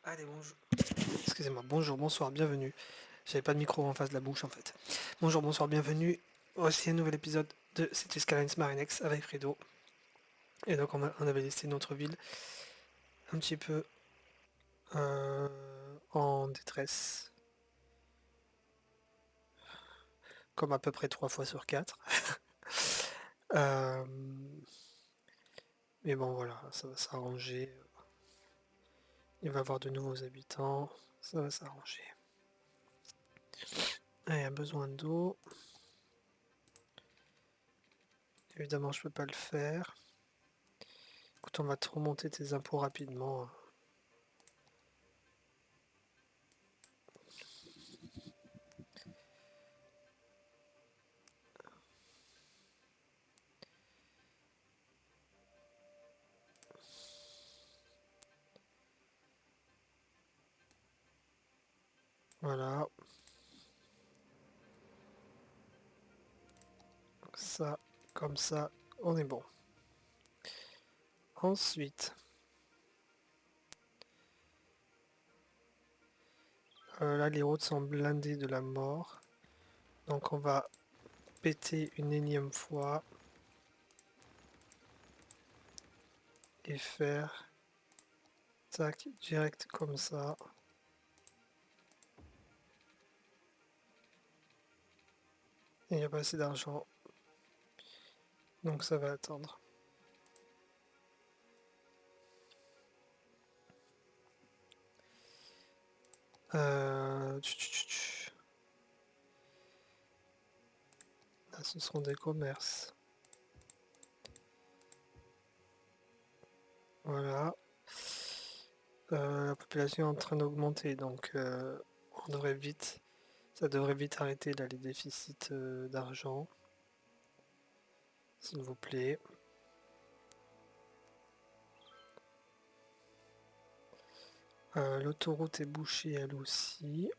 Allez, bonjour. Excusez-moi, bonjour, bonsoir, bienvenue. J'avais pas de micro en face de la bouche en fait. Bonjour, bonsoir, bienvenue. Voici un nouvel épisode de Cities Skylines Marinex avec Fredo. Et donc on avait laissé notre ville un petit peu en détresse, comme à peu près 3 fois sur 4. Euh, mais bon voilà, ça va s'arranger. Il va y avoir de nouveaux habitants, ça va s'arranger. Ah, il y a besoin d'eau. Évidemment, je peux pas le faire. Écoute, on va te remonter tes impôts rapidement. Voilà, ça, comme ça, on est bon. Ensuite, là les routes sont blindées de la mort. Donc on va péter une énième fois et faire tac direct comme ça. Et il n'y a pas assez d'argent. Donc ça va attendre. Là ce seront des commerces. Voilà. La population est en train d'augmenter, donc on devrait vite, ça devrait vite arrêter là les déficits d'argent, s'il vous plaît. L'autoroute est bouchée elle aussi.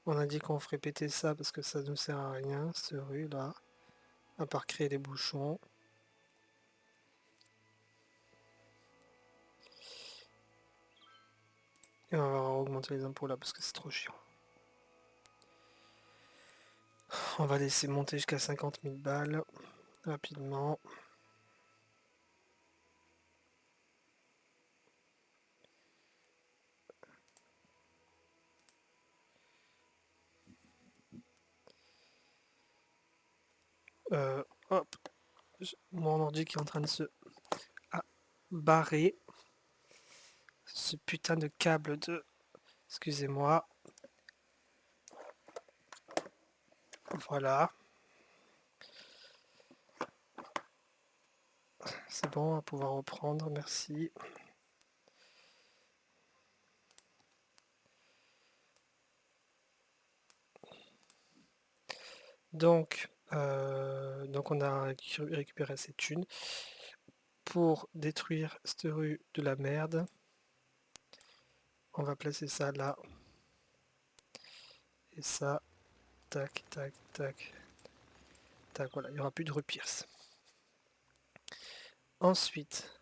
On a dit qu'on ferait péter ça parce que ça ne sert à rien, cette rue là, à part créer des bouchons. Et on va augmenter les impôts là parce que c'est trop chiant. On va laisser monter jusqu'à 50 000 balles rapidement. Hop, mon ordi qui est en train de se barrer. Ce putain de câble de... Excusez-moi. Voilà. C'est bon, on va pouvoir reprendre, merci. Donc on a récupéré ces thunes pour détruire cette rue de la merde. On va placer ça là. Et ça, tac, tac, tac, tac, voilà, il n'y aura plus de rue Pierce. Ensuite,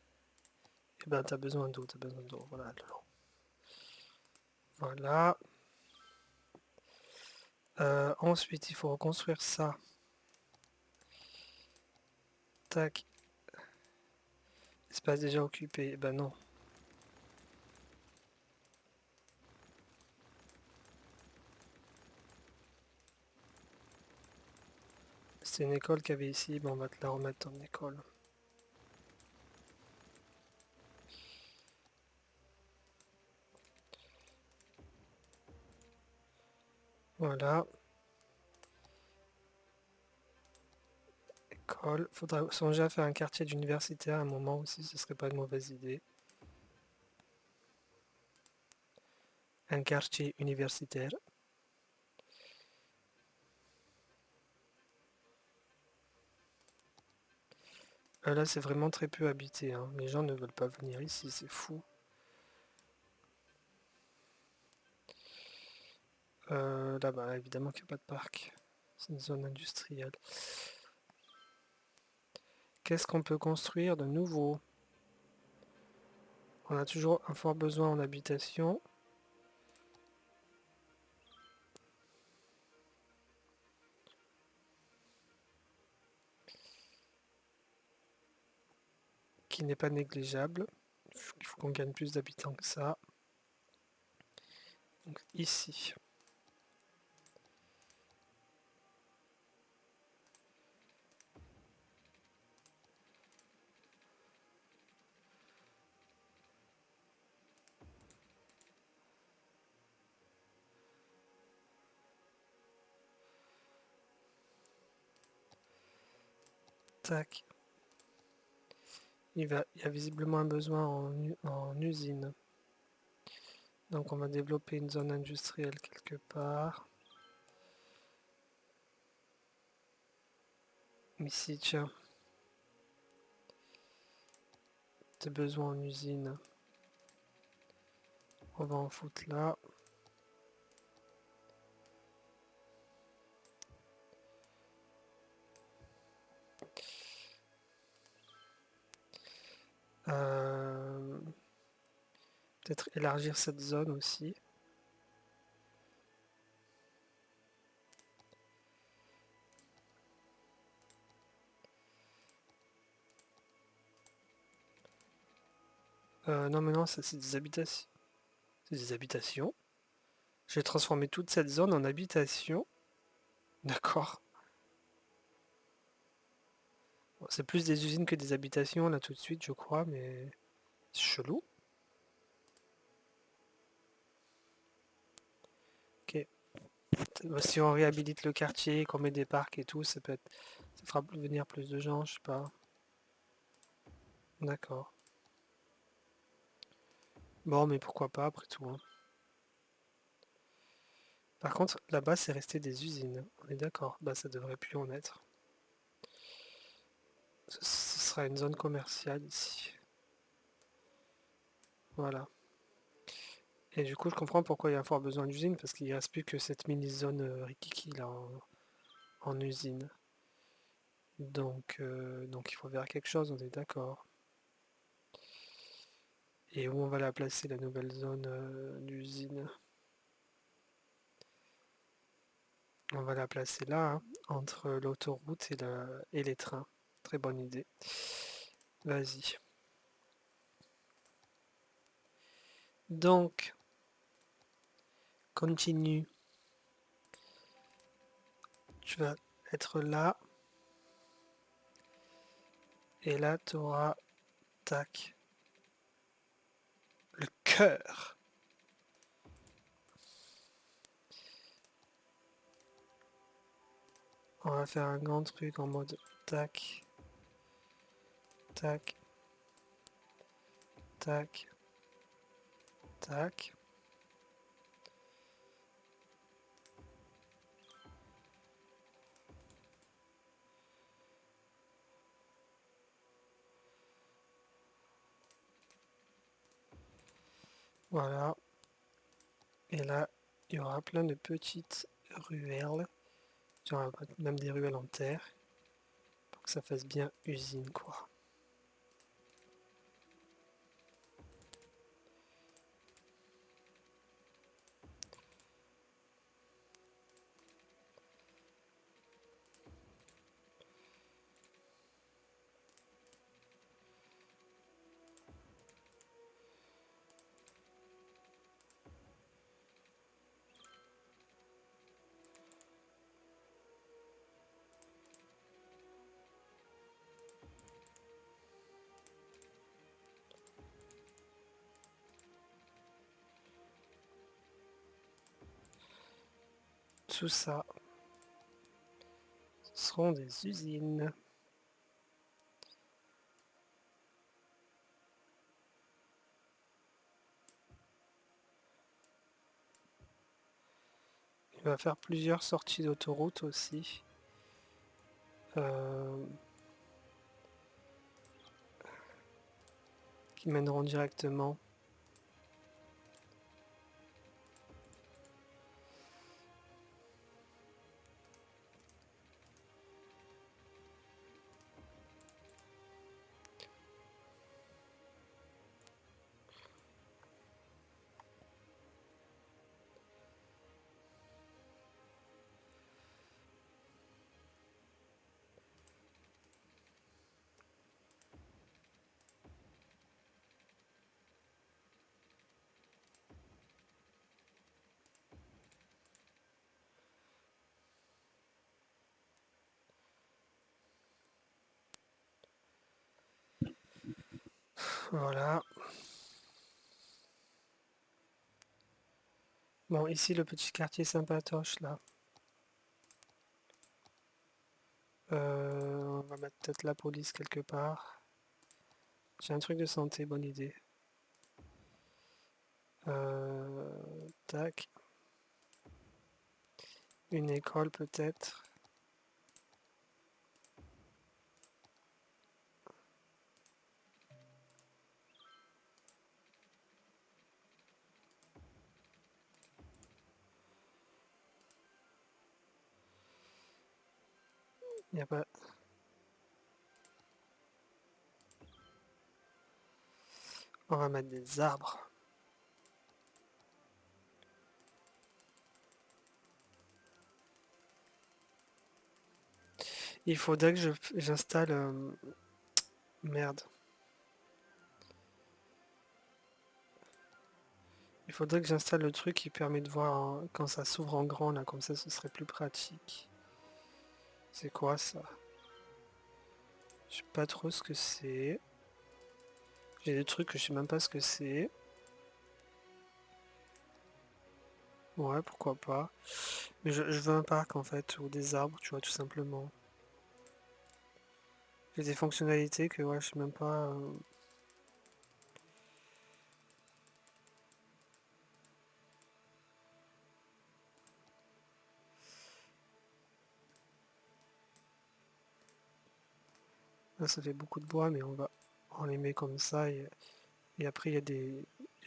eh ben, t'as besoin d'eau, voilà. Voilà. Ensuite, il faut reconstruire ça. Tac. Espace déjà occupé, eh ben non. C'est une école qu'il y avait ici, ben on va te la remettre en école. Voilà. École. Faudra songer à faire un quartier d'universitaire à un moment aussi, ce serait pas une mauvaise idée. Un quartier universitaire. Là, c'est vraiment très peu habité, hein. Les gens ne veulent pas venir ici, c'est fou. Là-bas, évidemment qu'il n'y a pas de parc. C'est une zone industrielle. Qu'est-ce qu'on peut construire de nouveau? On a toujours un fort besoin en habitation. Qui n'est pas négligeable. Il faut qu'on gagne plus d'habitants que ça. Donc ici. Tac. Il y a visiblement un besoin en usine. Donc on va développer une zone industrielle quelque part. Ici, tiens. Des besoins en usine. On va en foutre là. Peut-être élargir cette zone aussi. Non mais non, ça c'est des habitations. C'est des habitations. J'ai transformé toute cette zone en habitation. D'accord. Bon, c'est plus des usines que des habitations là tout de suite, je crois, mais c'est chelou. Ok. Bah, si on réhabilite le quartier, qu'on met des parcs et tout, ça fera venir plus de gens, je sais pas. D'accord. Bon, mais pourquoi pas après tout, hein. Par contre, là-bas, c'est resté des usines. On est d'accord. Bah, ça devrait plus en être. Ce sera une zone commerciale ici. Voilà. Et du coup, je comprends pourquoi il y a fort besoin d'usine, parce qu'il ne reste plus que cette mini-zone Rikiki là en usine. Donc il faut faire quelque chose, on est d'accord. Et où on va la placer, la nouvelle zone d'usine? On va la placer là, hein, entre l'autoroute et les trains. Très bonne idée. Vas-y. Donc, continue. Tu vas être là. Et là, tu auras, tac, le cœur. On va faire un grand truc en mode tac, tac, tac, tac. Voilà. Et là, il y aura plein de petites ruelles. Il y aura même des ruelles en terre. Pour que ça fasse bien usine, quoi. Tout ça, ce seront des usines. Il va faire plusieurs sorties d'autoroute aussi. euh, qui mèneront directement. Voilà. Bon, ici, le petit quartier sympatoche, là. On va mettre peut-être la police quelque part. J'ai un truc de santé, bonne idée. Tac. Une école peut-être. Il n'y a pas... On va mettre des arbres. Il faudrait que j'installe... merde. Il faudrait que j'installe le truc qui permet de voir quand ça s'ouvre en grand, là, comme ça ce serait plus pratique. C'est quoi ça? Je sais pas trop ce que c'est. J'ai des trucs que je sais même pas ce que c'est. Ouais, pourquoi pas. Mais je veux un parc en fait, ou des arbres, tu vois, tout simplement. J'ai des fonctionnalités que ouais, je sais même pas. Là, ça fait beaucoup de bois, mais on les met comme ça et après il y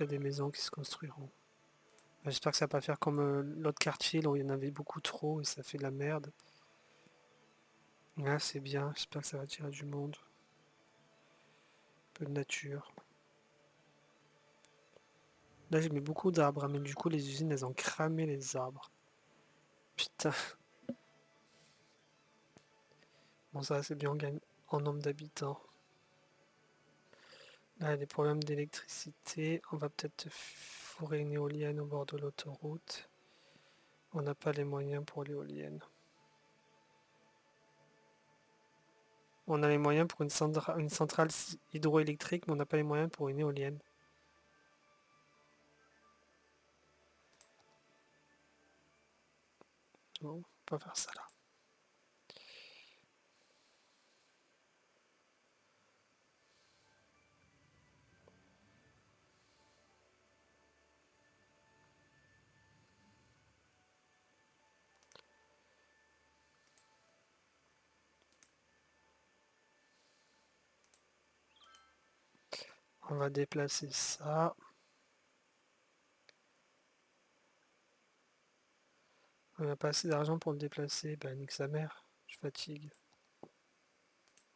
a des maisons qui se construiront. J'espère que ça va pas faire comme l'autre quartier là où il y en avait beaucoup trop et ça fait de la merde. Là, c'est bien, j'espère que ça va attirer du monde. Un peu de nature. Là, j'ai mis beaucoup d'arbres, hein, mais du coup, les usines, elles ont cramé les arbres. Putain. Bon, ça, c'est bien, on gagne en nombre d'habitants. Là, il y a des problèmes d'électricité. On va peut-être fourrer une éolienne au bord de l'autoroute. On n'a pas les moyens pour l'éolienne. On a les moyens pour une centrale hydroélectrique, mais on n'a pas les moyens pour une éolienne. Non, on peut pas faire ça là. On va déplacer ça. On n'a pas assez d'argent pour le déplacer. Ben, nique sa mère. Je fatigue.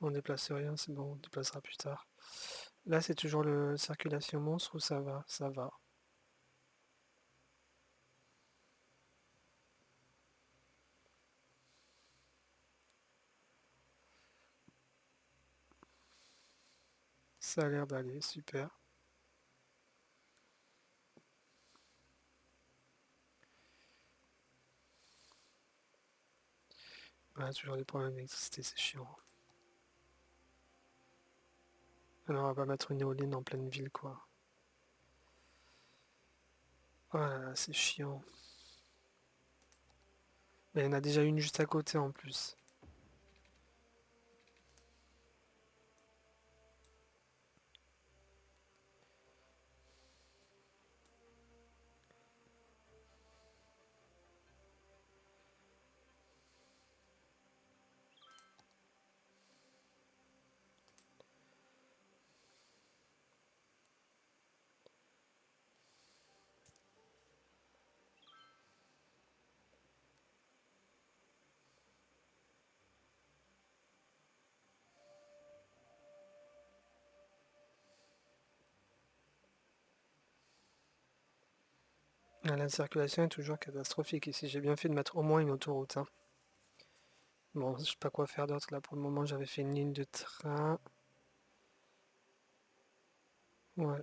On déplace rien, c'est bon, on déplacera plus tard. Là, c'est toujours le circulation monstre ou ça va? Ça va. Ça a l'air d'aller, super. Ouais, toujours des problèmes d'électricité, c'est chiant. Alors, on va pas mettre une éolienne en pleine ville, quoi. Oh là là, c'est chiant. Mais il y en a déjà une juste à côté en plus. Ah, la circulation est toujours catastrophique ici. J'ai bien fait de mettre au moins une autoroute, hein. Bon, je sais pas quoi faire d'autre là. Pour le moment, j'avais fait une ligne de train. Ouais.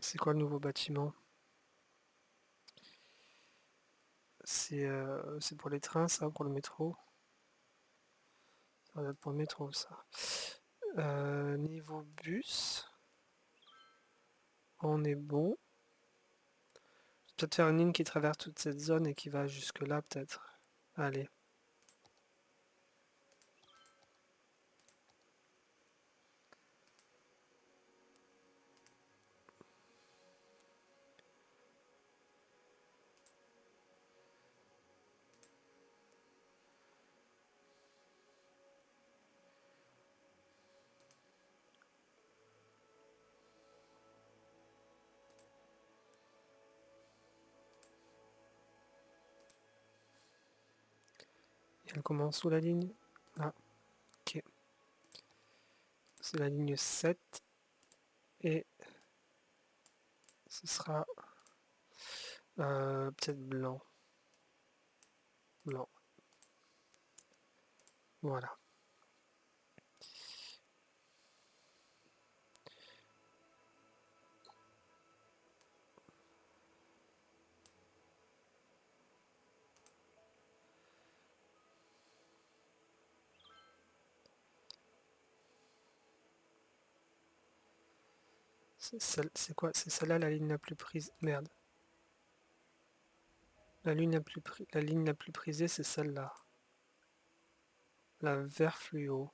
C'est quoi le nouveau bâtiment? C'est pour les trains, ça, pour le métro? Ça va être pour le métro, ça. Niveau bus, on est bon. Peut-être faire une ligne qui traverse toute cette zone et qui va jusque là, peut-être. Allez. Elle commence où la ligne? Ah, ok. C'est la ligne 7 et ce sera peut-être blanc. Blanc. Voilà. C'est quoi? C'est celle-là la ligne la plus prise. Merde. La ligne la plus prisée, c'est celle-là. La vert fluo.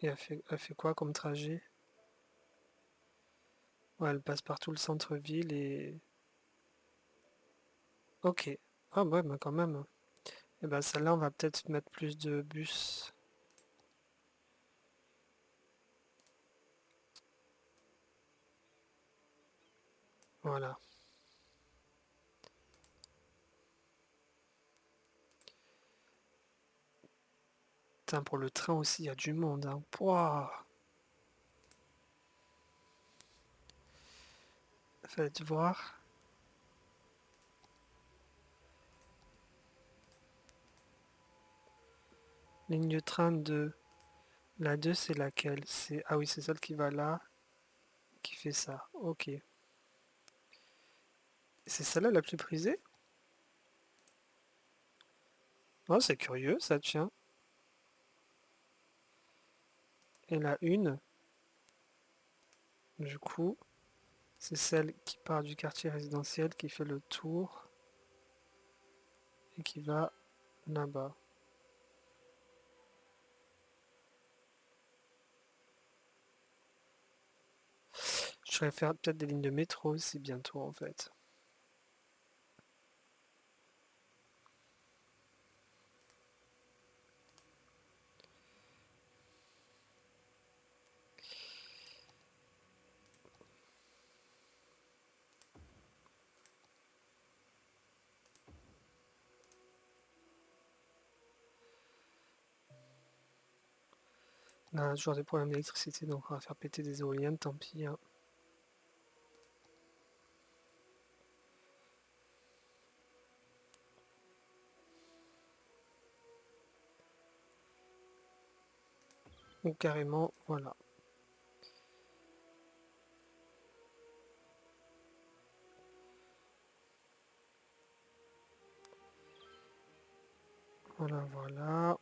Et elle fait quoi comme trajet? Ouais, elle passe par tout le centre-ville et... Ok. Ah ouais, bah quand même. Et bah celle-là, on va peut-être mettre plus de bus. Voilà. Putain, pour le train aussi, il y a du monde, hein. Pouah. Faites voir. Ligne de train de... La 2, c'est laquelle? C'est... Ah oui, c'est celle qui va là, qui fait ça. Ok. C'est celle-là la plus prisée? Oh, c'est curieux, ça tient. Et la 1, du coup, c'est celle qui part du quartier résidentiel, qui fait le tour et qui va là-bas. Je vais faire peut-être des lignes de métro aussi bientôt, en fait. On a toujours des problèmes d'électricité, donc on va faire péter des éoliennes, tant pis, hein. Ou carrément, voilà. Voilà, voilà.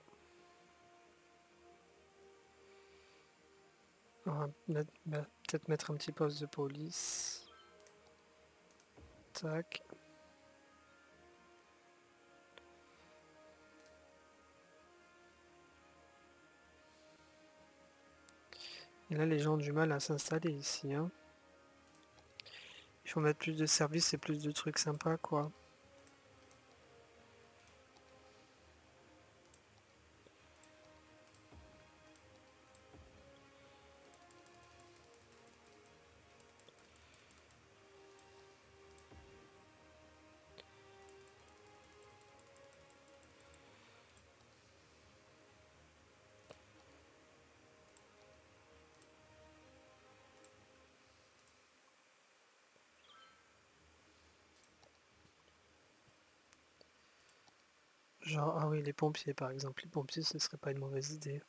On va peut-être mettre un petit poste de police. Tac. Et là, les gens ont du mal à s'installer ici, hein. Il faut mettre plus de services et plus de trucs sympas, quoi. Genre, ah oui, les pompiers, par exemple. Les pompiers, ce serait pas une mauvaise idée.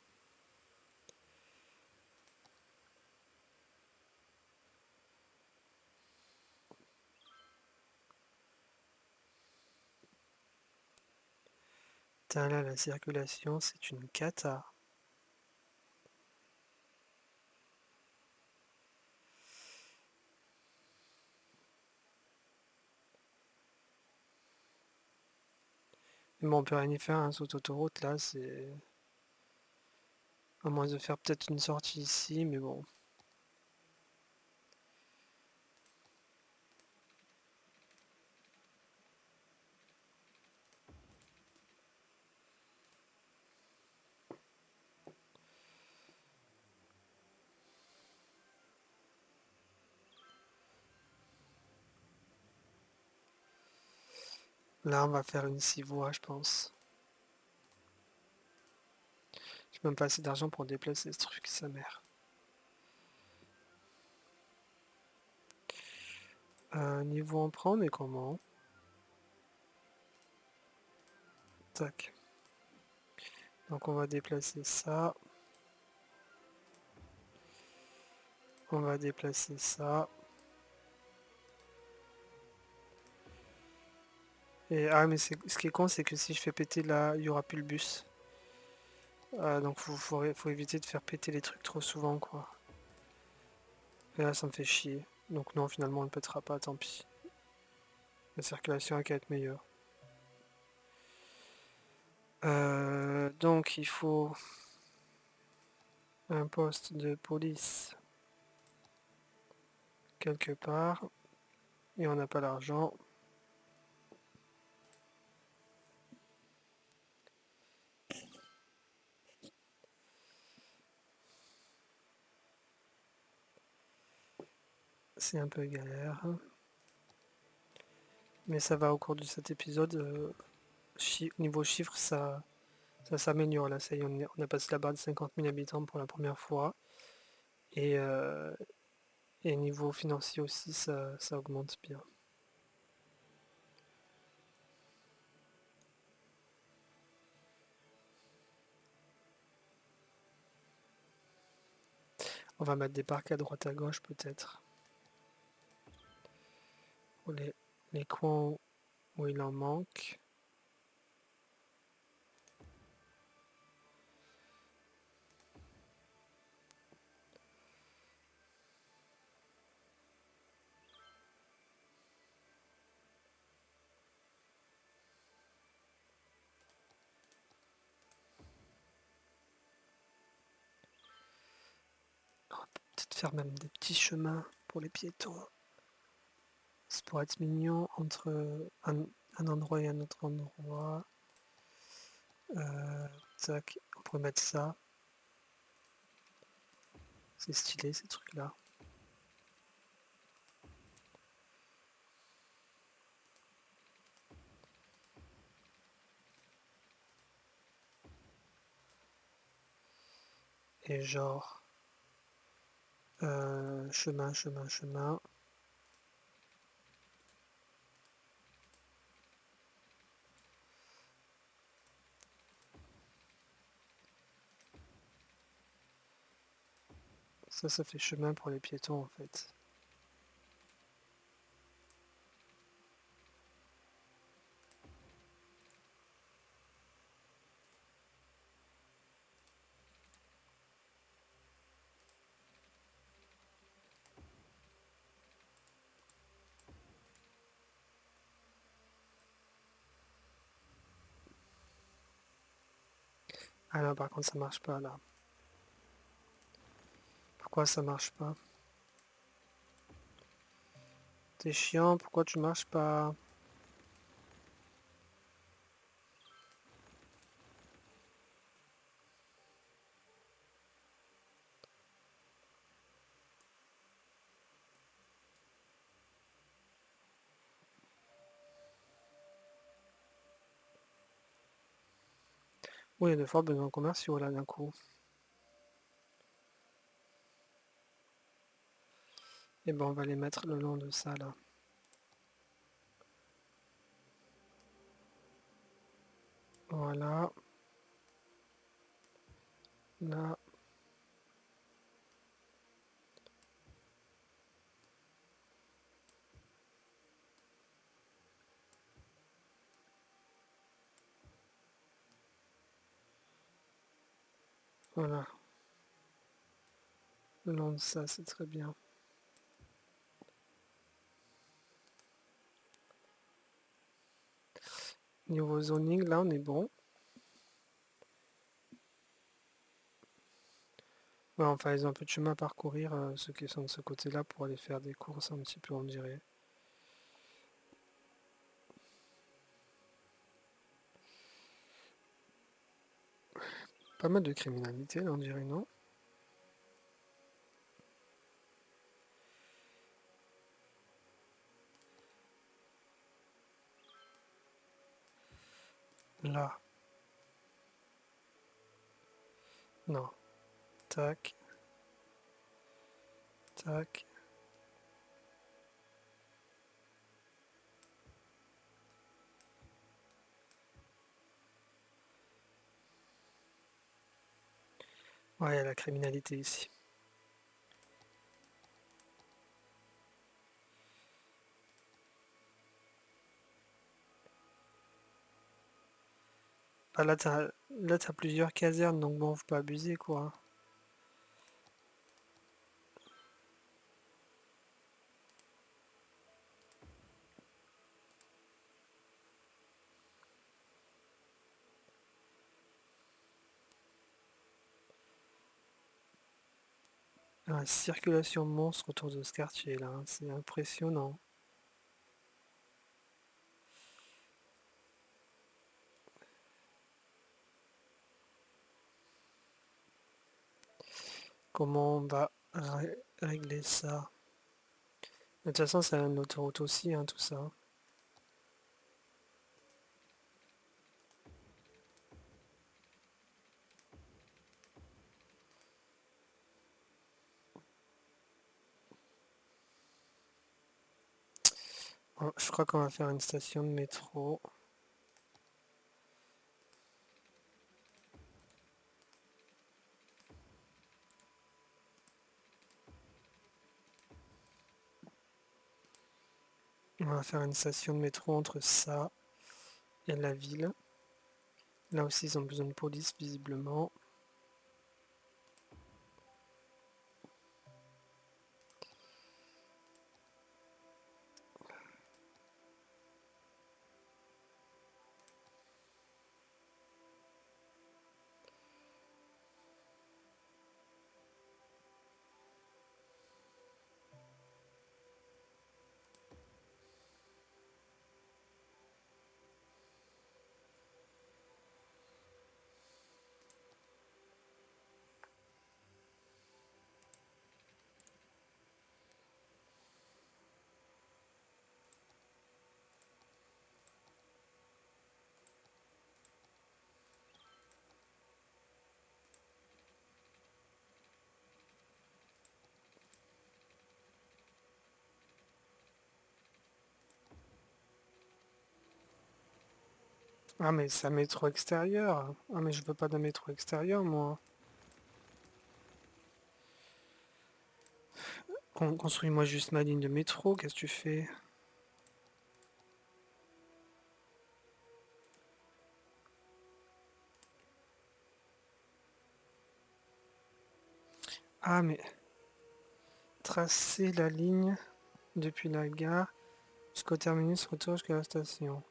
Putain, là, la circulation, c'est une cata. Mais bon, on peut rien y faire, hein, sur autoroute, là, c'est... À moins de faire peut-être une sortie ici, mais bon. Là, on va faire une 6 voies, je pense. J'ai même pas assez d'argent pour déplacer ce truc, sa mère. Niveau emprunt, on est comment? Tac. Donc on va déplacer ça. On va déplacer ça. Et ah mais ce qui est con c'est que si je fais péter là, il y aura plus le bus. Donc faut éviter de faire péter les trucs trop souvent quoi. Et là ça me fait chier. Donc non finalement on ne pètera pas, tant pis. La circulation a qu'à être meilleure. Donc il faut un poste de police quelque part. Et on n'a pas l'argent. C'est un peu galère. Mais ça va au cours de cet épisode. Niveau chiffres, ça s'améliore. Là, ça y est, on a passé la barre de 50 000 habitants pour la première fois. Et, euh, et niveau financier aussi, ça augmente bien. On va mettre des parcs à droite à gauche peut-être. Pour les coins où il en manque. On va peut-être faire même des petits chemins pour les piétons. Ça pourrait être mignon entre un endroit et un autre endroit. Tac, on pourrait mettre ça. C'est stylé ces trucs-là. Et genre, chemin, chemin, chemin. Ça fait chemin pour les piétons en fait. Ah non, par contre, ça marche pas là. Pourquoi ça marche pas? T'es chiant, pourquoi tu marches pas? Oui, il y a de forts besoins commerciaux là d'un coup. Et ben on va les mettre le long de ça là. Voilà. Là. Voilà. Le long de ça, c'est très bien. Niveau zoning, là, on est bon. Ouais, enfin, ils ont un peu de chemin à parcourir, ceux qui sont de ce côté-là, pour aller faire des courses un petit peu, on dirait. Pas mal de criminalité, là, on dirait, non? Là, non. Tac, tac. Ouais, il y a la criminalité ici. Ah, là, t'as plusieurs casernes, donc bon, faut pas abuser, quoi. La circulation monstre autour de ce quartier, là, hein, c'est impressionnant. Comment on va régler ça? De toute façon, c'est une autoroute aussi, hein, tout ça. Je crois qu'on va faire une station de métro. On va faire une station de métro entre ça et la ville. Là aussi, ils ont besoin de police, visiblement. Ah, mais c'est un métro extérieur. Ah, mais je veux pas d'un métro extérieur, moi. Construis-moi juste ma ligne de métro, qu'est-ce que tu fais? Ah, mais tracer la ligne depuis la gare jusqu'au terminus, retour jusqu'à la station.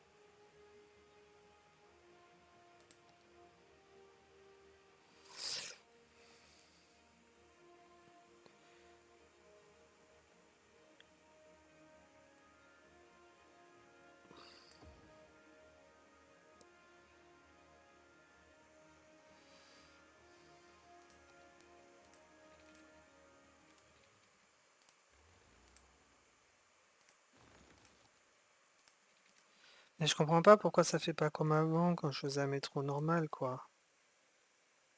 Mais je comprends pas pourquoi ça fait pas comme avant quand je faisais un métro normal, quoi.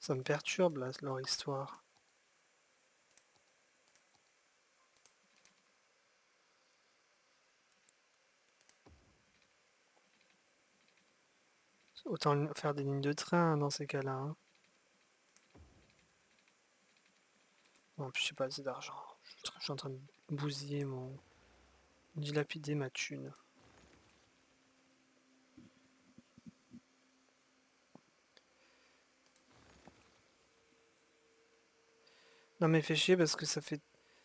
Ça me perturbe, là, leur histoire. Autant faire des lignes de train dans ces cas-là, hein. Bon, en plus, j'ai pas assez d'argent. Je suis en train de bousiller dilapider ma thune. Non mais fait chier parce que ça fait...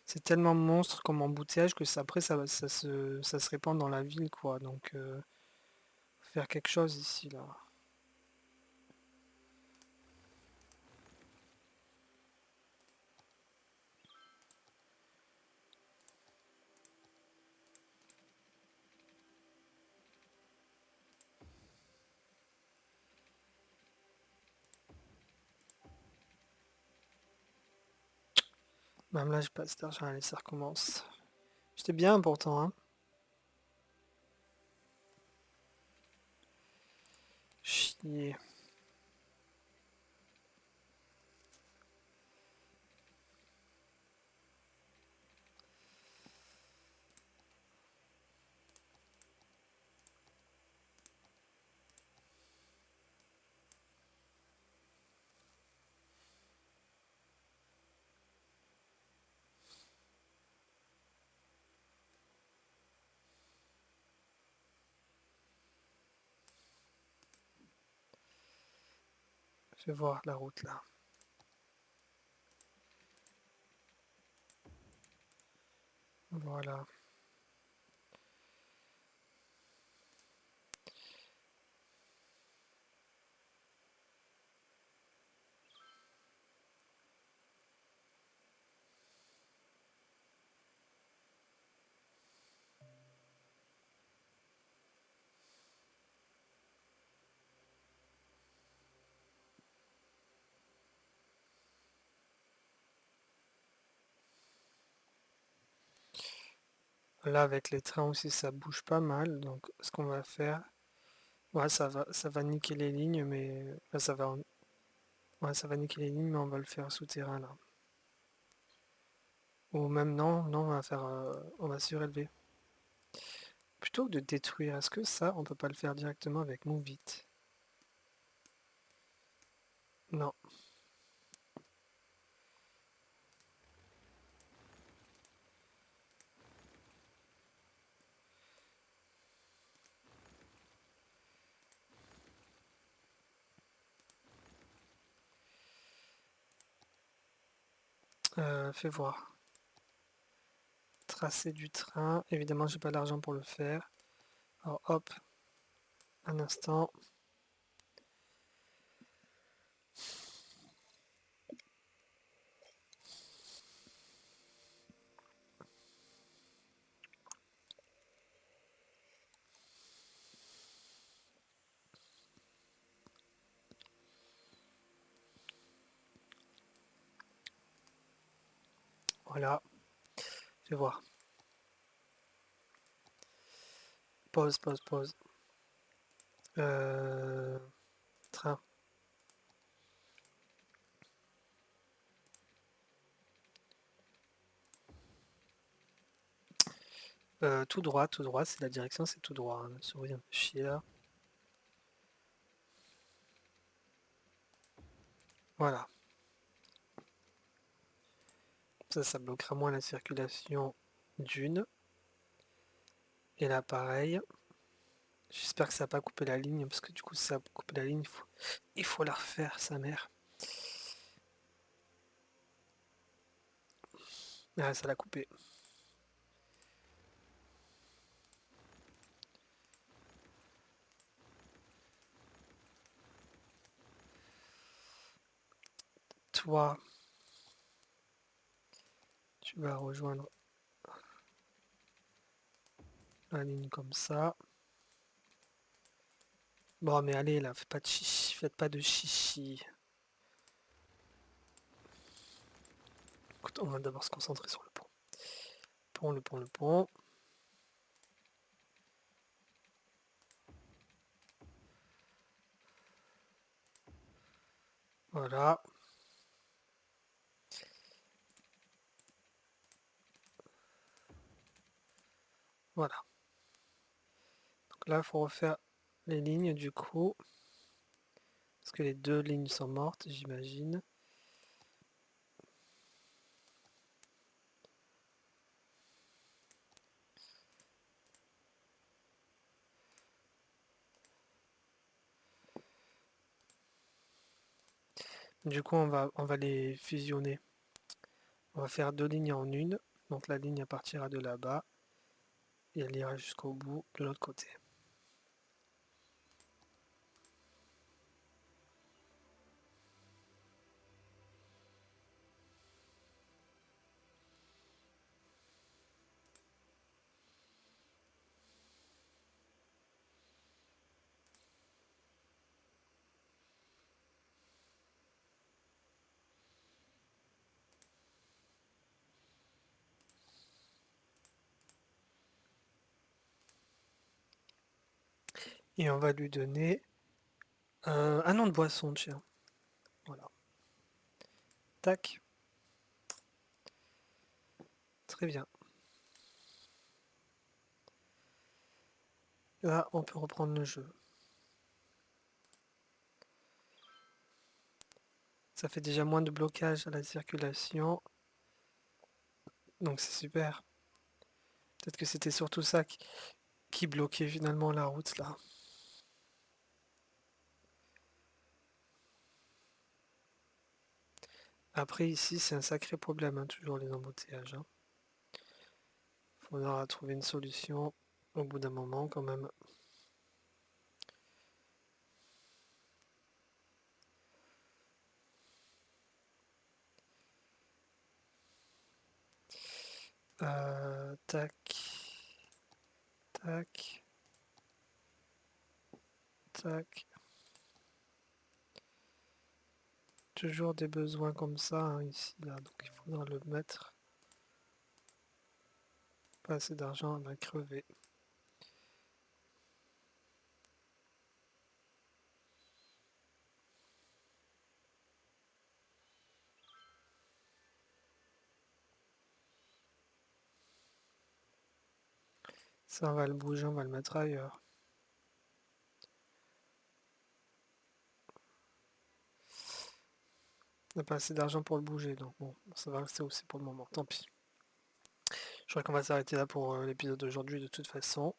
C'est tellement monstre comme embouteillage que après ça se répand dans la ville quoi. Donc faut faire quelque chose ici là. Même là j'ai pas assez d'argent, allez ça recommence. J'étais bien pourtant hein. Chier. Je vais voir la route là. Voilà. Là avec les trains aussi ça bouge pas mal. Donc ce qu'on va faire. Ouais ça va niquer les lignes mais. Enfin, ouais, ça va niquer les lignes mais on va le faire souterrain là. Ou même non, on va faire. On va surélever. Plutôt que de détruire, est-ce que ça on peut pas le faire directement avec Move It? Non. Fais voir. Tracé du train. Évidemment j'ai pas l'argent pour le faire. Alors hop, un instant. Voilà. Fais voir. Pause, pause, pause. Euh, Train. Tout droit, c'est la direction, c'est tout droit, hein. La souris un peu chier là. Voilà. Ça bloquera moins la circulation d'une. Et là pareil. J'espère que ça va pas couper la ligne, parce que du coup si ça a coupé la ligne, il faut la refaire, sa mère. Ah, ça l'a coupé. Toi, tu vas rejoindre la ligne comme ça. Bon, mais allez là, faites pas de chichi, faites pas de chichi. Écoute, on va d'abord se concentrer sur le pont. Pont, le pont, le pont. Voilà, voilà. Donc là, il faut refaire les lignes du coup. Parce que les deux lignes sont mortes, j'imagine. Du coup, on va les fusionner. On va faire deux lignes en une. Donc la ligne partira de là-bas et elle ira jusqu'au bout de l'autre côté. Et on va lui donner un nom de boisson, tiens. Voilà. Tac. Très bien. Là, on peut reprendre le jeu. Ça fait déjà moins de blocage à la circulation. Donc c'est super. Peut-être que c'était surtout ça qui bloquait finalement la route là. Après ici c'est un sacré problème, hein, toujours les embouteillages. Hein. Faudra trouver une solution au bout d'un moment quand même. Tac, tac, tac. Toujours des besoins comme ça hein, ici là, donc il faudra le mettre. Pas assez d'argent, on va crever. Ça on va le bouger, on va le mettre ailleurs. On n'a pas assez d'argent pour le bouger, donc bon, ça va rester aussi pour le moment, tant pis. Je crois qu'on va s'arrêter là pour l'épisode d'aujourd'hui de toute façon.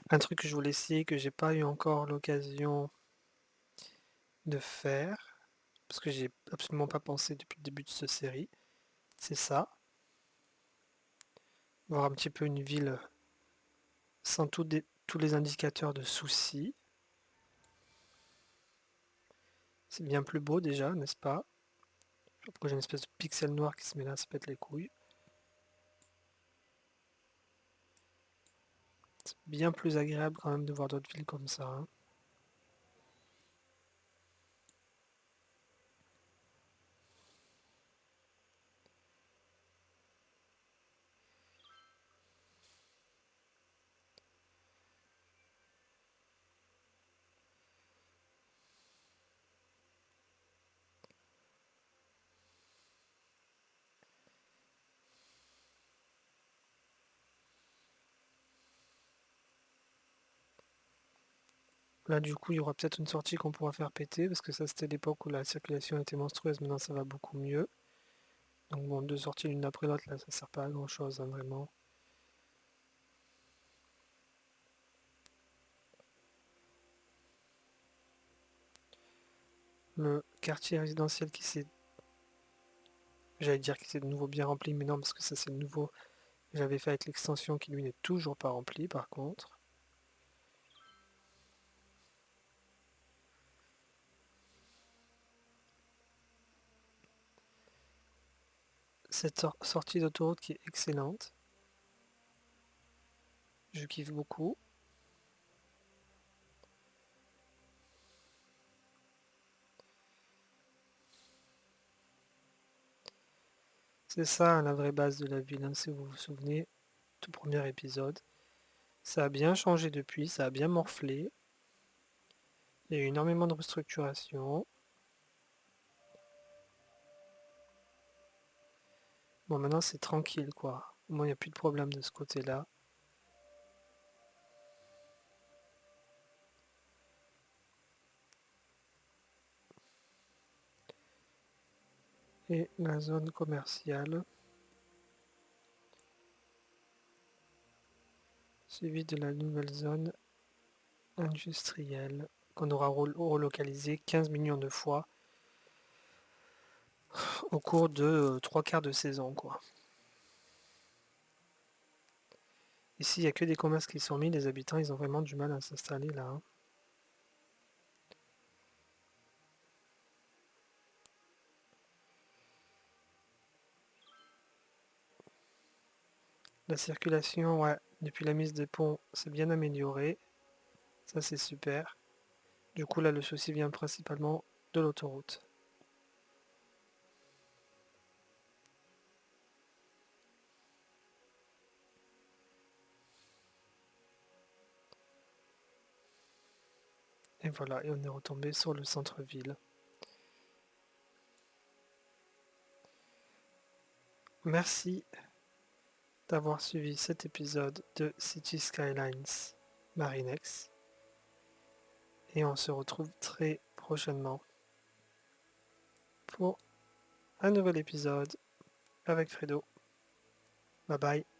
Un truc que je voulais essayer, que j'ai pas eu encore l'occasion de faire, parce que j'ai absolument pas pensé depuis le début de cette série, c'est ça. Voir un petit peu une ville sans tous les indicateurs de soucis. C'est bien plus beau déjà, n'est-ce pas? Pourquoi j'ai une espèce de pixel noir qui se met là, ça pète les couilles. C'est bien plus agréable quand même de voir d'autres villes comme ça. Hein. Là du coup il y aura peut-être une sortie qu'on pourra faire péter, parce que ça c'était l'époque où la circulation était monstrueuse, maintenant ça va beaucoup mieux. Donc bon, deux sorties l'une après l'autre, là ça sert pas à grand chose hein, vraiment. Le quartier résidentiel qui s'est, j'allais dire qu'il s'est de nouveau bien rempli, mais non parce que ça c'est le nouveau que j'avais fait avec l'extension qui lui n'est toujours pas rempli par contre. Cette sortie d'autoroute qui est excellente. Je kiffe beaucoup. C'est ça la vraie base de la ville, hein, si vous vous souvenez, tout premier épisode. Ça a bien changé depuis, ça a bien morflé. Il y a eu énormément de restructuration. Bon, maintenant c'est tranquille, quoi. Au moins, il n'y a plus de problème de ce côté-là. Et la zone commerciale, suivie de la nouvelle zone industrielle, qu'on aura relocalisée 15 millions de fois au cours de 3 quarts de saison, quoi. Ici, il n'y a que des commerces qui sont mis, les habitants, ils ont vraiment du mal à s'installer là, hein. La circulation, ouais, depuis la mise des ponts, c'est bien amélioré. Ça, c'est super. Du coup, là, le souci vient principalement de l'autoroute. Et voilà, et on est retombé sur le centre-ville. Merci d'avoir suivi cet épisode de City Skylines Marinex. Et on se retrouve très prochainement pour un nouvel épisode avec Fredo. Bye bye.